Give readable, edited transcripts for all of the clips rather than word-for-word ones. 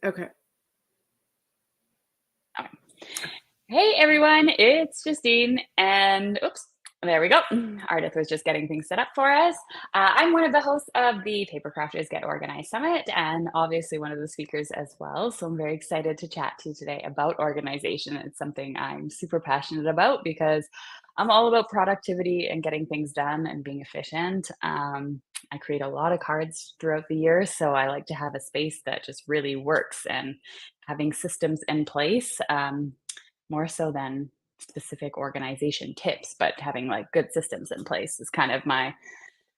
Okay. Okay. Hey everyone, it's Justine, and oops, there we go. Ardith was just getting things set up for us. I'm one of the hosts of the Paper Crafters Get Organized Summit, and obviously one of the speakers as well. So I'm very excited to chat to you today about organization. It's something I'm super passionate about because I'm all about productivity and getting things done and being efficient. I create a lot of cards throughout the year, so I like to have a space that just really works and having systems in place. More so than specific organization tips, but having like good systems in place is kind of my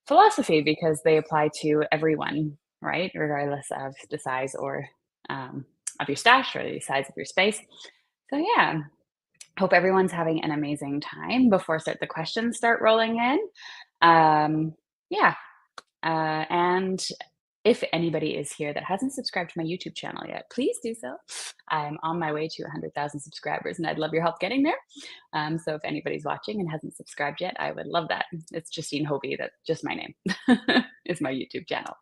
philosophy because they apply to everyone, right? Regardless of the size or um, of your stash or the size of your space. So yeah, hope everyone's having an amazing time. Before the questions start rolling in, yeah, and if anybody is here that hasn't subscribed to my YouTube channel yet, please do so. I'm on my way to 100,000 subscribers and I'd love your help getting there. So if anybody's watching and hasn't subscribed yet, I would love that. It's Justine Hobie, that's just my name, is my YouTube channel.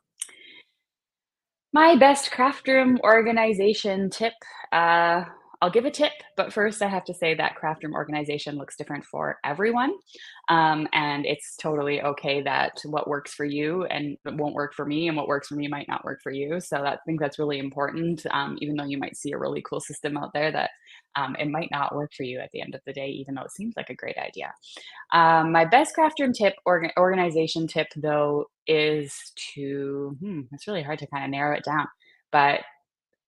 My best craft room organization tip. Uh, I'll give a tip, but first I have to say that craft room organization looks different for everyone. And it's totally okay that what works for you and won't work for me, and what works for me might not work for you. So I think that's really important, even though you might see a really cool system out there that it might not work for you at the end of the day, even though it seems like a great idea. My best craft room tip, organization tip, though, is it's really hard to kind of narrow it down. But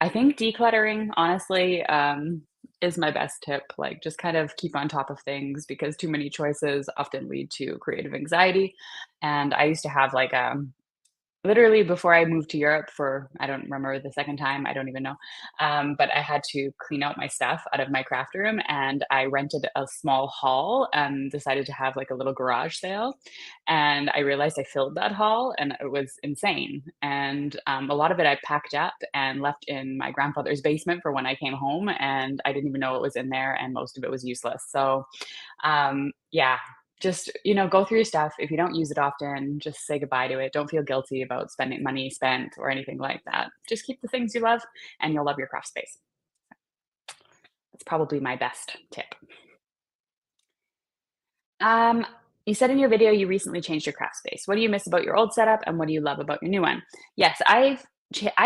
I think decluttering, honestly, is my best tip. Like, just kind of keep on top of things because too many choices often lead to creative anxiety. And I used to have like literally before I moved to Europe for I don't remember the second time, I don't even know. But I had to clean out my stuff out of my craft room and I rented a small hall and decided to have like a little garage sale. And I realized I filled that hall and it was insane. And a lot of it I packed up and left in my grandfather's basement for when I came home. And I didn't even know it was in there and most of it was useless. So yeah, just, go through your stuff. If you don't use it often, just say goodbye to it. Don't feel guilty about spending money spent or anything like that. Just keep the things you love and you'll love your craft space. That's probably my best tip. Um, you said in your video you recently changed your craft space. What do you miss about your old setup and what do you love about your new one? Yes, I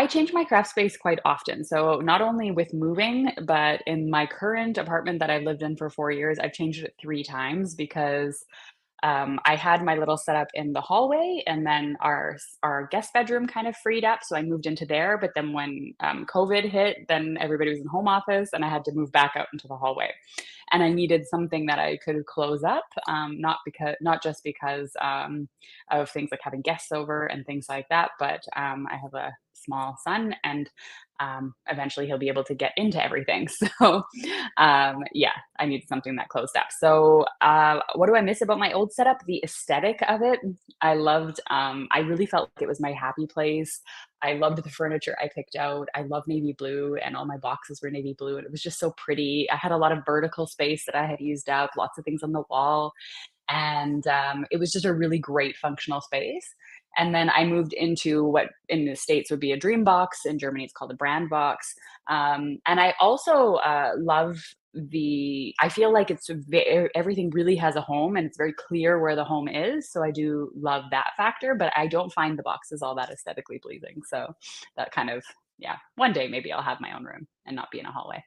change my craft space quite often. So not only with moving, but in my current apartment that I've lived in for 4 years, I've changed it 3 times because I had my little setup in the hallway, and then our guest bedroom kind of freed up, so I moved into there. But then when COVID hit, then everybody was in home office, and I had to move back out into the hallway. And I needed something that I could close up, not just because of things like having guests over and things like that, but I have a small son, and eventually he'll be able to get into everything. So yeah, I need something that closed up. So, what do I miss about my old setup? The aesthetic of it. I really felt like it was my happy place. I loved the furniture I picked out. I love navy blue, and all my boxes were navy blue, and it was just so pretty. I had a lot of vertical space that I had used up, lots of things on the wall, and it was just a really great functional space. And then I moved into what in the States would be a dream box. In Germany, it's called a brand box. And I also love I feel like everything really has a home and it's very clear where the home is. So I do love that factor, but I don't find the boxes all that aesthetically pleasing. So that kind of, yeah, one day maybe I'll have my own room and not be in a hallway.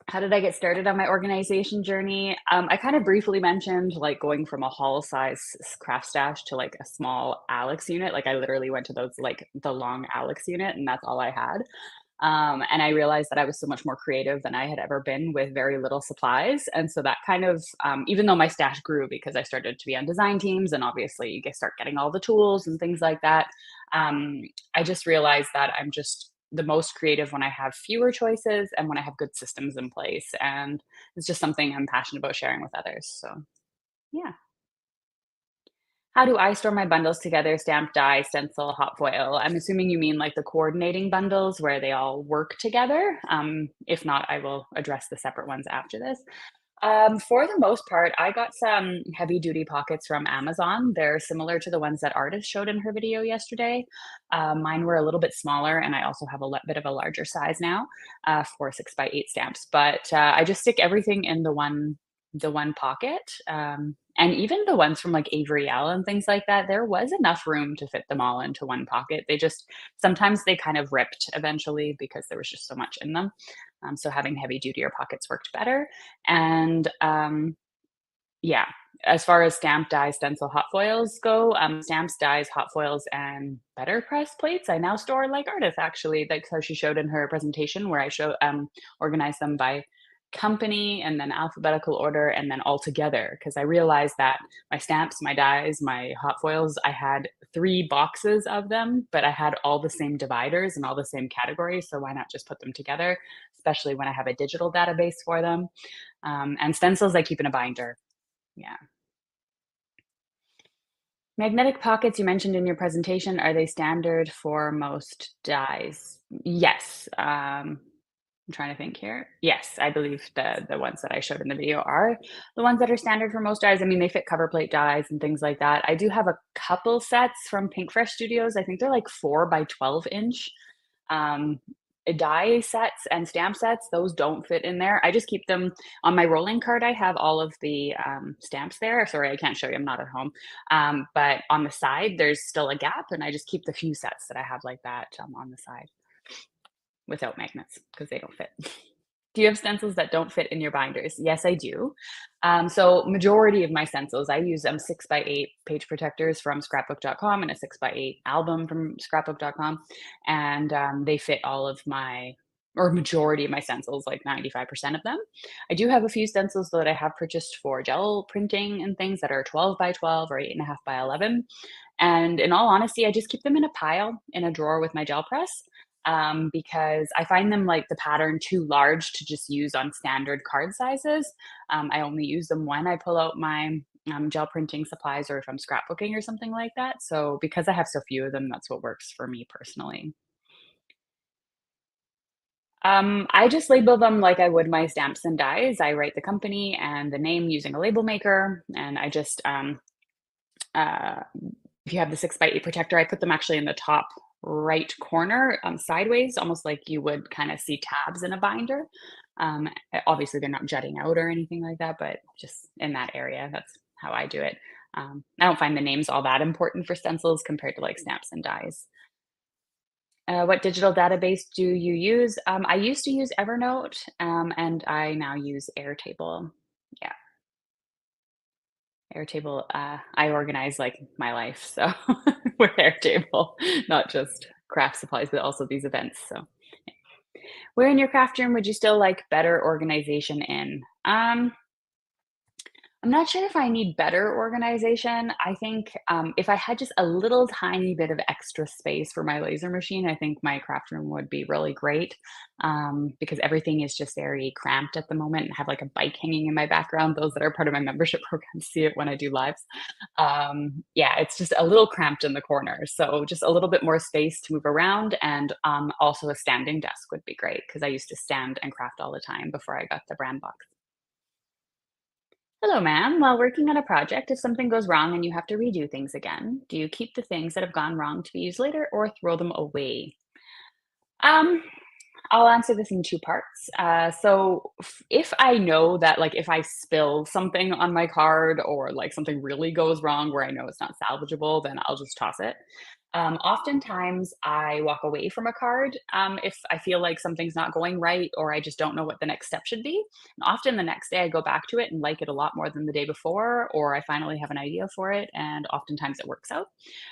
How did I get started on my organization journey? I kind of briefly mentioned like going from a hall size craft stash to like a small Alex unit. Like I literally went to those like the long Alex unit and that's all I had. And I realized that I was so much more creative than I had ever been with very little supplies. And so that kind of, even though my stash grew because I started to be on design teams and obviously you start getting all the tools and things like that, um, I just realized that I'm just the most creative when I have fewer choices and when I have good systems in place. And it's just something I'm passionate about sharing with others. So, yeah. How do I store my bundles together? Stamp, die, stencil, hot foil. I'm assuming you mean like the coordinating bundles where they all work together. If not, I will address the separate ones after this. For the most part, I got some heavy duty pockets from Amazon. They're similar to the ones that Artist showed in her video yesterday. Mine were a little bit smaller, and I also have a bit of a larger size now for 6x8 stamps. But I just stick everything in the one pocket. And even the ones from like Avery Elle and things like that, there was enough room to fit them all into one pocket. They just sometimes they kind of ripped eventually because there was just so much in them. So having heavy duty pockets worked better. And yeah, as far as stamp, die, stencil, hot foils go, stamps, dies, hot foils, and better press plates, I now store like Artist actually. That's how she showed in her presentation, where I show organize them by company and then alphabetical order and then all together. Because I realized that my stamps, my dies, my hot foils, I had 3 boxes of them, but I had all the same dividers and all the same categories. So why not just put them together, especially when I have a digital database for them. And stencils I keep in a binder. Yeah. Magnetic pockets you mentioned in your presentation, are they standard for most dies? Yes. I'm trying to think here. Yes, I believe the ones that I showed in the video are the ones that are standard for most dies. I mean, they fit cover plate dies and things like that. I do have a couple sets from Pink Fresh Studios. I think they're like 4 by 12 inch. Um, die sets and stamp sets, those don't fit in there. I just keep them on my rolling card. I have all of the stamps there. Sorry, I can't show you. I'm not at home. But on the side, there's still a gap, and I just keep the few sets that I have like that on the side without magnets because they don't fit. Do you have stencils that don't fit in your binders? Yes, I do. So majority of my stencils, I use 6x8 page protectors from scrapbook.com and a 6x8 album from scrapbook.com. And they fit all of my, or majority of my stencils, like 95% of them. I do have a few stencils that I have purchased for gel printing and things that are 12 by 12 or 8.5 by 11. And in all honesty, I just keep them in a pile in a drawer with my gel press because I find them like the pattern too large to just use on standard card sizes. I only use them when I pull out my gel printing supplies or if I'm scrapbooking or something like that. So because I have so few of them, that's what works for me personally. I just label them like I would my stamps and dies. I write the company and the name using a label maker, and I just uh, if you have the 6x8 protector, I put them actually in the top right corner, sideways, almost like you would kind of see tabs in a binder. Obviously, they're not jutting out or anything like that, but just in that area, that's how I do it. I don't find the names all that important for stencils compared to like stamps and dies. What digital database do you use? I used to use Evernote, and I now use Airtable. Yeah. Airtable, I organize like my life, so with Airtable, not just craft supplies, but also these events. So, where in your craft room would you still like better organization in? I'm not sure if I need better organization. I think if I had just a little tiny bit of extra space for my laser machine, I think my craft room would be really great because everything is just very cramped at the moment. And have like a bike hanging in my background. Those that are part of my membership program see it when I do lives. Yeah, it's just a little cramped in the corner. So just a little bit more space to move around, and also a standing desk would be great because I used to stand and craft all the time before I got the brand box. Hello, ma'am. While working on a project, if something goes wrong and you have to redo things again, do you keep the things that have gone wrong to be used later or throw them away? Um, I'll answer this in 2 parts. If I know that, like, if I spill something on my card or like something really goes wrong where I know it's not salvageable, then I'll just toss it. Oftentimes, I walk away from a card if I feel like something's not going right or I just don't know what the next step should be. And often the next day, I go back to it and like it a lot more than the day before, or I finally have an idea for it, and oftentimes it works out.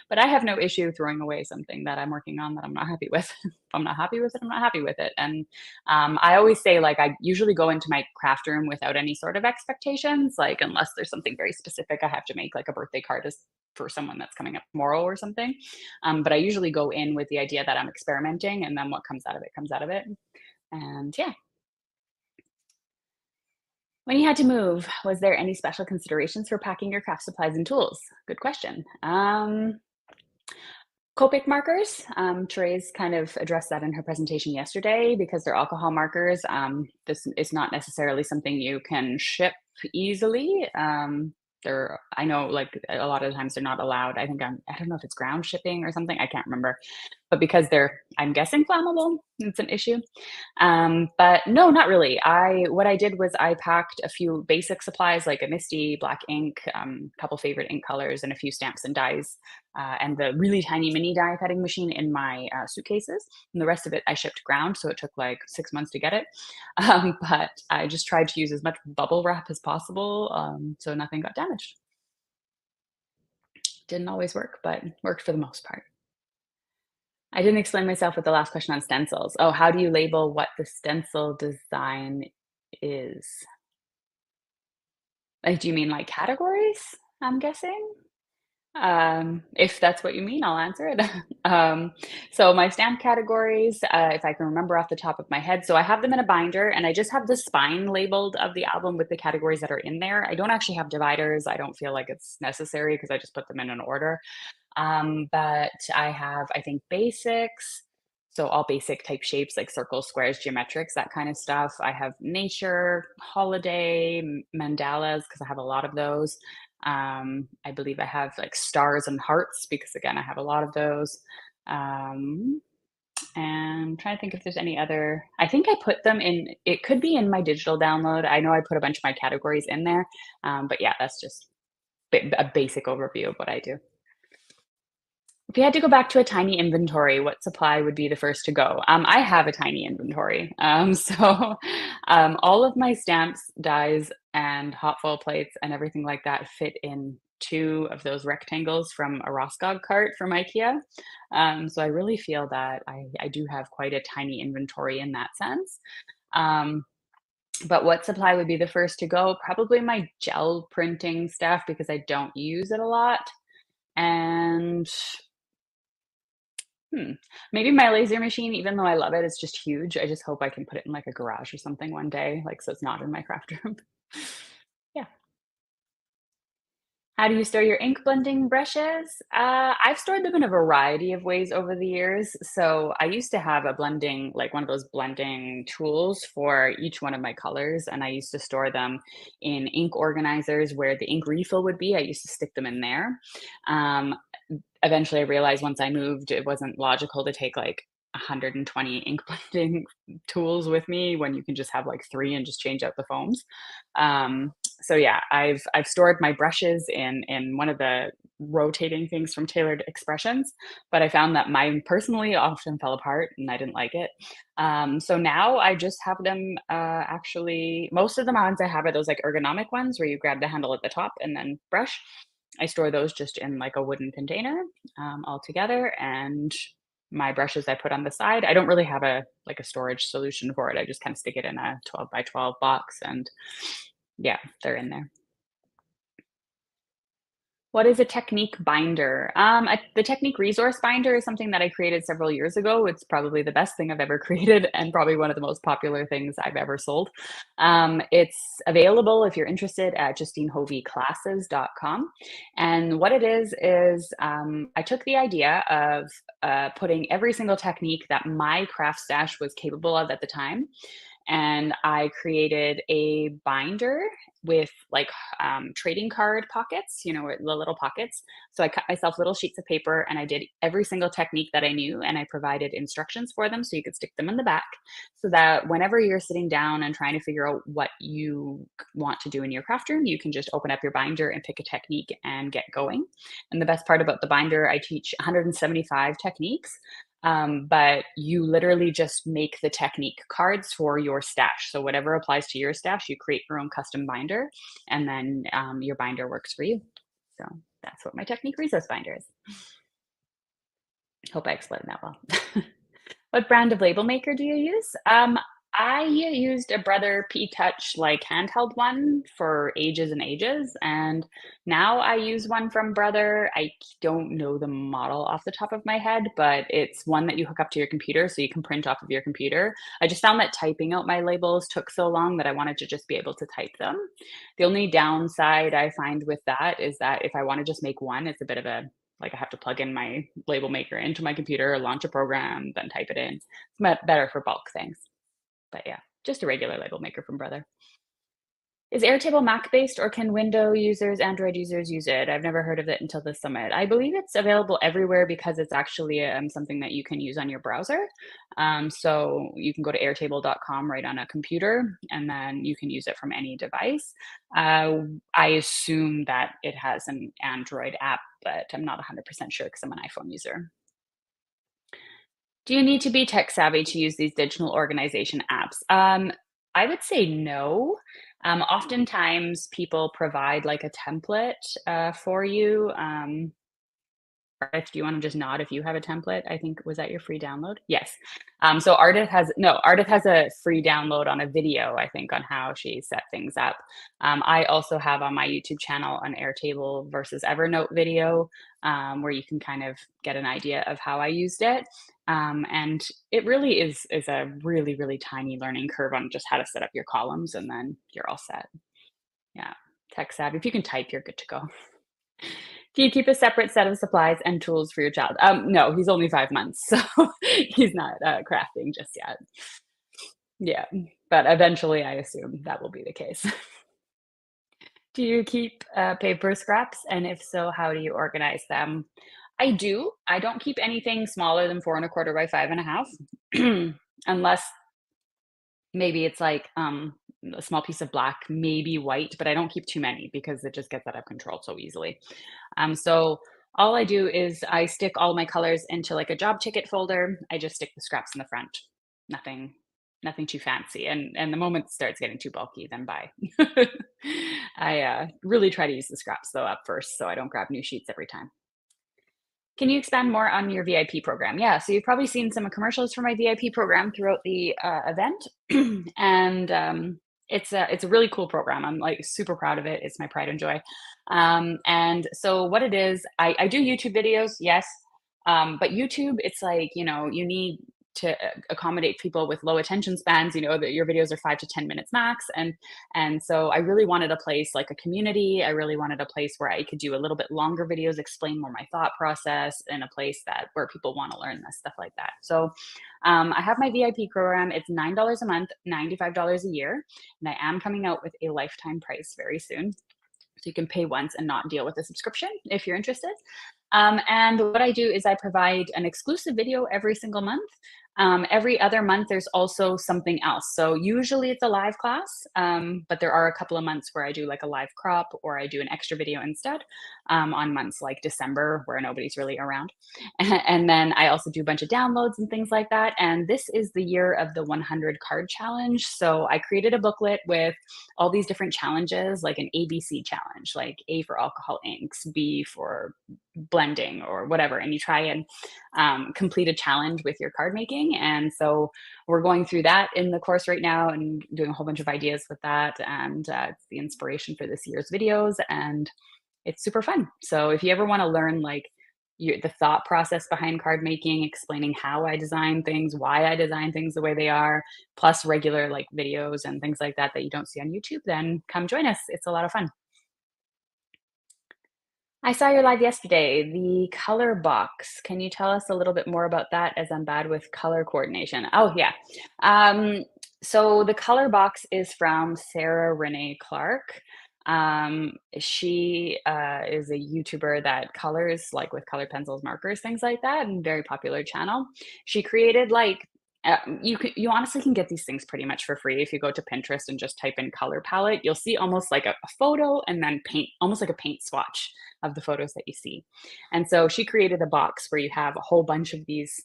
But I have no issue throwing away something that I'm working on that I'm not happy with. If I'm not happy with it, I'm not happy with it. And I always say, like, I usually go into my craft room without any sort of expectations, like, unless there's something very specific I have to make, like a birthday card is for someone that's coming up tomorrow or something. But I usually go in with the idea that I'm experimenting, and then what comes out of it comes out of it. And yeah, when you had to move, was there any special considerations for packing your craft supplies and tools? Good question. Copic markers. Therese kind of addressed that in her presentation yesterday because they're alcohol markers. This is not necessarily something you can ship easily. I know like a lot of the times they're not allowed. I don't know if it's ground shipping or something. I can't remember. But because they're, I'm guessing, flammable, it's an issue. But no, not really. What I did was I packed a few basic supplies like a Misty, black ink, a couple favorite ink colors, and a few stamps and dies, and the really tiny mini die cutting machine in my suitcases. And the rest of it I shipped ground, so it took like 6 months to get it. But I just tried to use as much bubble wrap as possible, so nothing got damaged. Didn't always work, but worked for the most part. I didn't explain myself with the last question on stencils. Oh, how do you label what the stencil design is? Like, do you mean like categories? I'm guessing. If that's what you mean, I'll answer it. So my stamp categories, if I can remember off the top of my head, so I have them in a binder and I just have the spine labeled of the album with the categories that are in there. I don't actually have dividers. I don't feel like it's necessary because I just put them in an order. But I have, I think, basics. So all basic type shapes like circles, squares, geometrics, that kind of stuff. I have nature, holiday, mandalas, because I have a lot of those. I believe I have like stars and hearts because again, I have a lot of those. Um, and I'm trying to think if there's any other, I think I put them in, it could be in my digital download. I know I put a bunch of my categories in there. But yeah, that's just a basic overview of what I do. If you had to go back to a tiny inventory, what supply would be the first to go? I have a tiny inventory. All of my stamps, dies, and hot foil plates and everything like that fit in two of those rectangles from a Roskog cart from IKEA. So I really feel that I do have quite a tiny inventory in that sense. Um, but what supply would be the first to go? Probably my gel printing stuff because I don't use it a lot. And Hmm. Maybe my laser machine, even though I love it, it's just huge. I just hope I can put it in like a garage or something one day, like so it's not in my craft room. Yeah. How do you store your ink blending brushes? I've stored them in a variety of ways over the years. So I used to have a blending, like one of those blending tools for each one of my colors, and I used to store them in ink organizers where the ink refill would be. I used to stick them in there. Um, Eventually I realized once I moved, it wasn't logical to take like 120 ink blending tools with me when you can just have like 3 and just change out the foams. So yeah, I've stored my brushes in one of the rotating things from Tailored Expressions, but I found that mine personally often fell apart and I didn't like it. So now I just have them, actually most of the ones I have are those like ergonomic ones where you grab the handle at the top and then brush. I store those just in like a wooden container, all together, and my brushes I put on the side. I don't really have a like a storage solution for it. I just kind of stick it in a 12 by 12 box and yeah, they're in there. What is a technique binder? The technique resource binder is something that I created several years ago. It's probably the best thing I've ever created and probably one of the most popular things I've ever sold. It's available if you're interested at justinehovieclasses.com. And what it is I took the idea of putting every single technique that my craft stash was capable of at the time and I created a binder with like trading card pockets, you know, the little pockets. So I cut myself little sheets of paper and I did every single technique that I knew and I provided instructions for them so you could stick them in the back so that whenever you're sitting down and trying to figure out what you want to do in your craft room, you can just open up your binder and pick a technique and get going. And the best part about the binder, I teach 175 techniques. But you literally just make the technique cards for your stash. So whatever applies to your stash, you create your own custom binder, and then your binder works for you. So that's what my technique resource binder is. Hope I explained that well. What brand of label maker do you use? I used a Brother P-Touch like handheld one for ages and ages, and now I use one from Brother. I don't know the model off the top of my head, but it's one that you hook up to your computer so you can print off of your computer. I just found that typing out my labels took so long that I wanted to just be able to type them. The only downside I find with that is that if I want to just make one, it's a bit of a like I have to plug in my label maker into my computer, launch a program, then type it in. It's better for bulk things. But yeah, just a regular label maker from Brother. Is Airtable Mac-based or can Windows users, Android users use it? I've never heard of it until this summit. I believe it's available everywhere because it's actually something that you can use on your browser. So you can go to airtable.com right on a computer, and then you can use it from any device. I assume that it has an Android app, but I'm not 100% sure because I'm an iPhone user. Do you need to be tech savvy to use these digital organization apps? I would say no. Oftentimes, people provide like a template for you. If you want to just nod if you have a template, I think was that your free download? Yes. So Ardith has a free download on a video, I think, on how she set things up. I also have on my YouTube channel an Airtable versus Evernote video where you can kind of get an idea of how I used it. And it really is a really, really tiny learning curve on just how to set up your columns, and then you're all set. Yeah. Tech savvy. If you can type, you're good to go. Do you keep a separate set of supplies and tools for your child? No, he's only 5 months, so he's not crafting just yet. Yeah, but eventually, I assume that will be the case. Do you keep paper scraps? And if so, how do you organize them? I do. I don't keep anything smaller than 4 1/4 by 5 1/2, unless maybe it's like a small piece of black, maybe white, but I don't keep too many because it just gets out of control so easily. So all I do is I stick all my colors into like a job ticket folder. I just stick the scraps in the front. Nothing, nothing too fancy. And the moment it starts getting too bulky, then buy. I really try to use the scraps though up first, so I don't grab new sheets every time. Can you expand more on your VIP program? Yeah, so you've probably seen some commercials for my VIP program throughout the event, and it's a really cool program. I'm like super proud of it. It's my pride and joy. And so what it is, I do YouTube videos, yes, but YouTube, it's like you need to accommodate people with low attention spans. That your videos are 5 to 10 minutes max, and so I really wanted a place like a community. I really wanted a place where I could do a little bit longer videos, explain more my thought process, and a place where people want to learn this stuff like that. So I have my VIP program. It's $9 a month, $95 a year, and I am coming out with a lifetime price very soon. So you can pay once and not deal with a subscription if you're interested. And what I do is I provide an exclusive video every single month. Every other month, there's also something else. So usually it's a live class, but there are a couple of months where I do like a live crop or I do an extra video instead on months like December where nobody's really around. And then I also do a bunch of downloads and things like that. And this is the year of the 100 card challenge. So I created a booklet with all these different challenges, like an ABC challenge, like A for alcohol inks, B for blending or whatever, and you try and complete a challenge with your card making. And so we're going through that in the course right now and doing a whole bunch of ideas with that, and it's the inspiration for this year's videos, and it's super fun. So if you ever want to learn like the thought process behind card making, explaining how I design things, why I design things the way they are, plus regular like videos and things like that that you don't see on YouTube, then come join us. It's a lot of fun. I saw your live yesterday, the color box. Can you tell us a little bit more about that, as I'm bad with color coordination? Oh, yeah. So the color box is from Sarah Renee Clark. She is a YouTuber that colors like with colored pencils, markers, things like that, and very popular channel. She created like you honestly can get these things pretty much for free if you go to Pinterest and just type in color palette. You'll see almost like a photo and then paint, almost like a paint swatch of the photos that you see. And so she created a box where you have a whole bunch of these,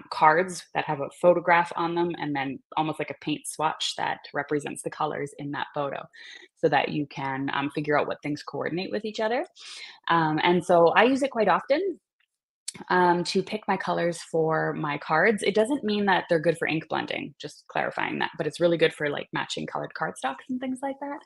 cards that have a photograph on them, and then almost like a paint swatch that represents the colors in that photo, so that you can figure out what things coordinate with each other. And so I use it quite often to pick my colors for my cards. It doesn't mean that they're good for ink blending, just clarifying that, but it's really good for like matching colored cardstocks and things like that.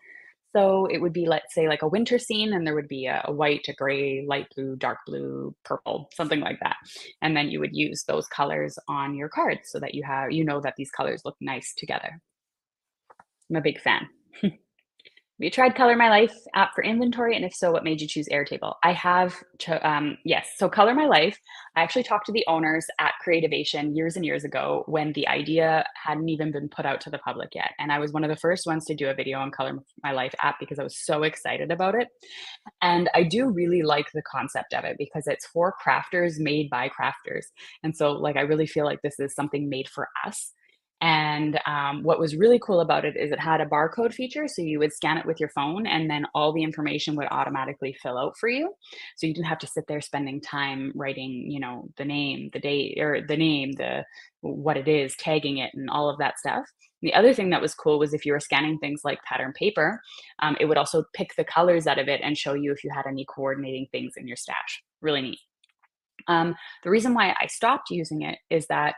So it would be, let's say, like a winter scene, and there would be a white, a gray, light blue, dark blue, purple, something like that. And then you would use those colors on your cards so that that these colors look nice together. I'm a big fan. Have you tried Color My Life app for inventory? And if so, what made you choose Airtable? I have, yes. So Color My Life, I actually talked to the owners at Creativation years and years ago when the idea hadn't even been put out to the public yet. And I was one of the first ones to do a video on Color My Life app because I was so excited about it. And I do really like the concept of it because it's for crafters made by crafters. And so, like, I really feel like this is something made for us. And what was really cool about it is it had a barcode feature. So you would scan it with your phone and then all the information would automatically fill out for you. So you didn't have to sit there spending time writing, the name, the date, or the name, what it is, tagging it, and all of that stuff. The other thing that was cool was if you were scanning things like pattern paper, it would also pick the colors out of it and show you if you had any coordinating things in your stash. Really neat. The reason why I stopped using it is that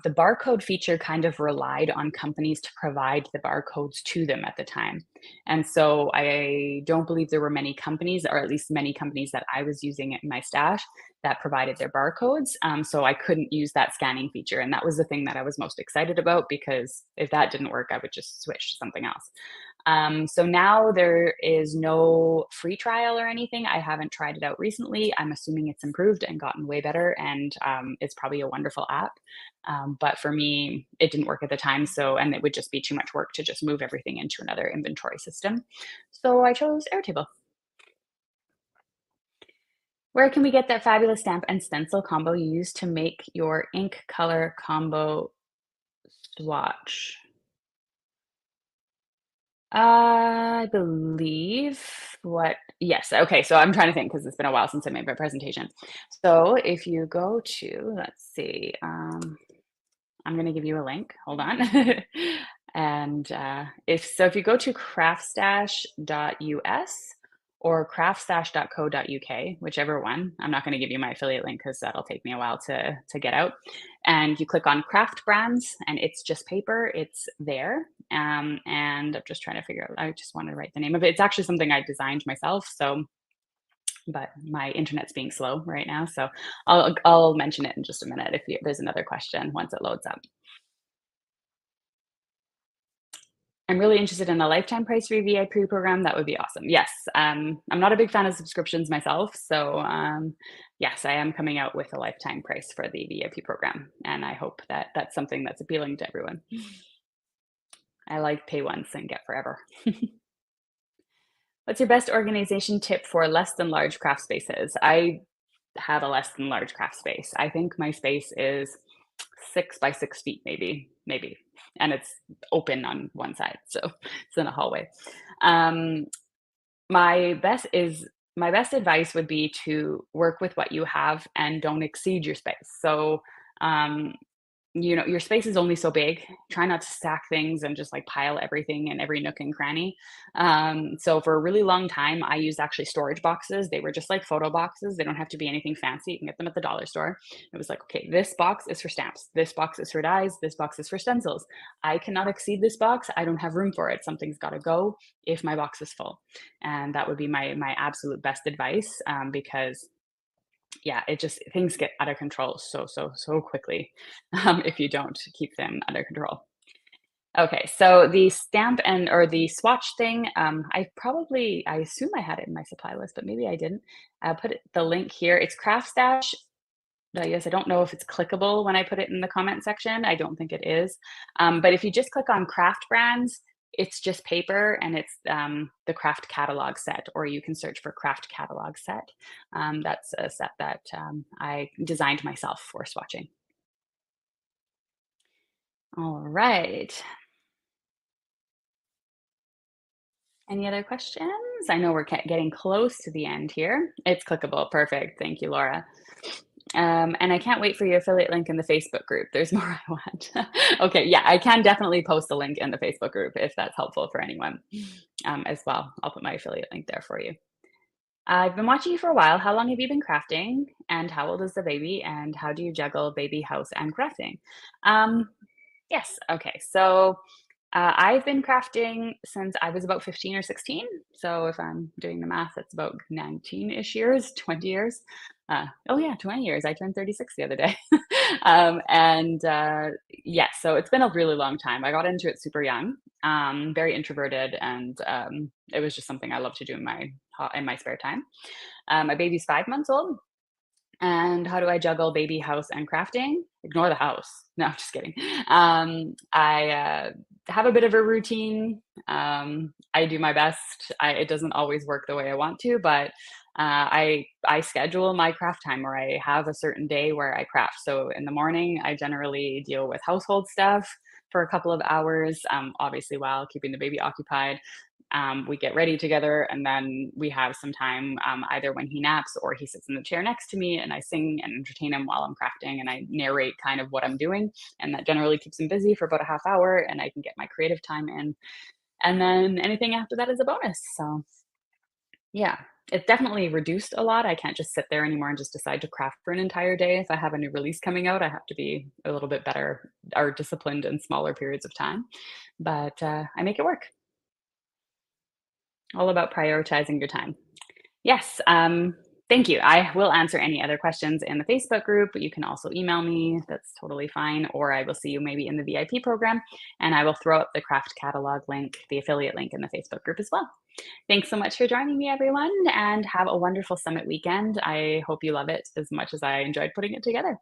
the barcode feature kind of relied on companies to provide the barcodes to them at the time. And so I don't believe there were many companies, or at least many companies that I was using it in my stash, that provided their barcodes. So I couldn't use that scanning feature. And that was the thing that I was most excited about because if that didn't work, I would just switch to something else. So now there is no free trial or anything. I haven't tried it out recently. I'm assuming it's improved and gotten way better, and it's probably a wonderful app. But for me, it didn't work at the time. And it would just be too much work to just move everything into another inventory system. So I chose Airtable. Where can we get that fabulous stamp and stencil combo you use to make your ink color combo swatch? I believe yes. Okay. So I'm trying to think because it's been a while since I made my presentation. So if you go to, let's see, I'm going to give you a link. Hold on. And if you go to craftstash.us or craftstash.co.uk, whichever one, I'm not going to give you my affiliate link because that'll take me a while to get out. And you click on craft brands and it's just paper, it's there. And I'm just trying to figure out, I just wanted to write the name of it. It's actually something I designed myself. But my internet's being slow right now. So I'll mention it in just a minute if there's another question once it loads up. I'm really interested in a lifetime price for your VIP program. That would be awesome. Yes, I'm not a big fan of subscriptions myself, so yes, I am coming out with a lifetime price for the VIP program, and I hope that that's something that's appealing to everyone. I like pay once and get forever. What's your best organization tip for less than large craft spaces? I have a less than large craft space. I think my space is 6 by 6 feet, maybe, and it's open on one side, so it's in a hallway. Um, my best advice would be to work with what you have and don't exceed your space. So, um, your space is only so big. Try not to stack things and just like pile everything in every nook and cranny. So for a really long time, I used actually storage boxes. They were just like photo boxes. They don't have to be anything fancy. You can get them at the dollar store. It was like, okay, this box is for stamps. This box is for dies. This box is for stencils. I cannot exceed this box. I don't have room for it. Something's got to go if my box is full. And that would be my absolute best advice because yeah, it just things get out of control so quickly if you don't keep them under control. Okay, so the stamp and or the swatch thing, I assume I had it in my supply list, but maybe I didn't. I'll put the link here. It's Craft Stash. Yes, I don't know if it's clickable when I put it in the comment section. I don't think it is. But if you just click on craft brands, it's just paper and it's the craft catalog set, or you can search for craft catalog set. That's a set that I designed myself for swatching. All right. Any other questions? I know we're getting close to the end here. It's clickable. Perfect. Thank you, Laura. And I can't wait for your affiliate link in the Facebook group. There's more I want. Okay, yeah, I can definitely post a link in the Facebook group if that's helpful for anyone as well. I'll put my affiliate link there for you. I've been watching you for a while. How long have you been crafting? And how old is the baby? And how do you juggle baby, house, and crafting? Um, yes, okay. So I've been crafting since I was about 15 or 16. So if I'm doing the math, that's about 19-ish years, 20 years. Oh yeah, 20 years. I turned 36 the other day. And yes, so it's been a really long time. I got into it super young, very introverted, and it was just something I love to do in my spare time. My baby's 5 months old, and how do I juggle baby, house, and crafting? Ignore the house. No, I'm just kidding. I have a bit of a routine. I do my best. It doesn't always work the way I want to, but I schedule my craft time, or I have a certain day where I craft. So in the morning, I generally deal with household stuff for a couple of hours, obviously while keeping the baby occupied. We get ready together, and then we have some time, either when he naps or he sits in the chair next to me, and I sing and entertain him while I'm crafting, and I narrate kind of what I'm doing. And that generally keeps him busy for about a half hour, and I can get my creative time in. And then anything after that is a bonus. So yeah, it's definitely reduced a lot. I can't just sit there anymore and just decide to craft for an entire day. If I have a new release coming out, I have to be a little bit better or disciplined in smaller periods of time. But I make it work. All about prioritizing your time. Yes, thank you. I will answer any other questions in the Facebook group, but you can also email me. That's totally fine. Or I will see you maybe in the VIP program, and I will throw up the craft catalog link, the affiliate link in the Facebook group as well. Thanks so much for joining me, everyone, and have a wonderful summit weekend. I hope you love it as much as I enjoyed putting it together.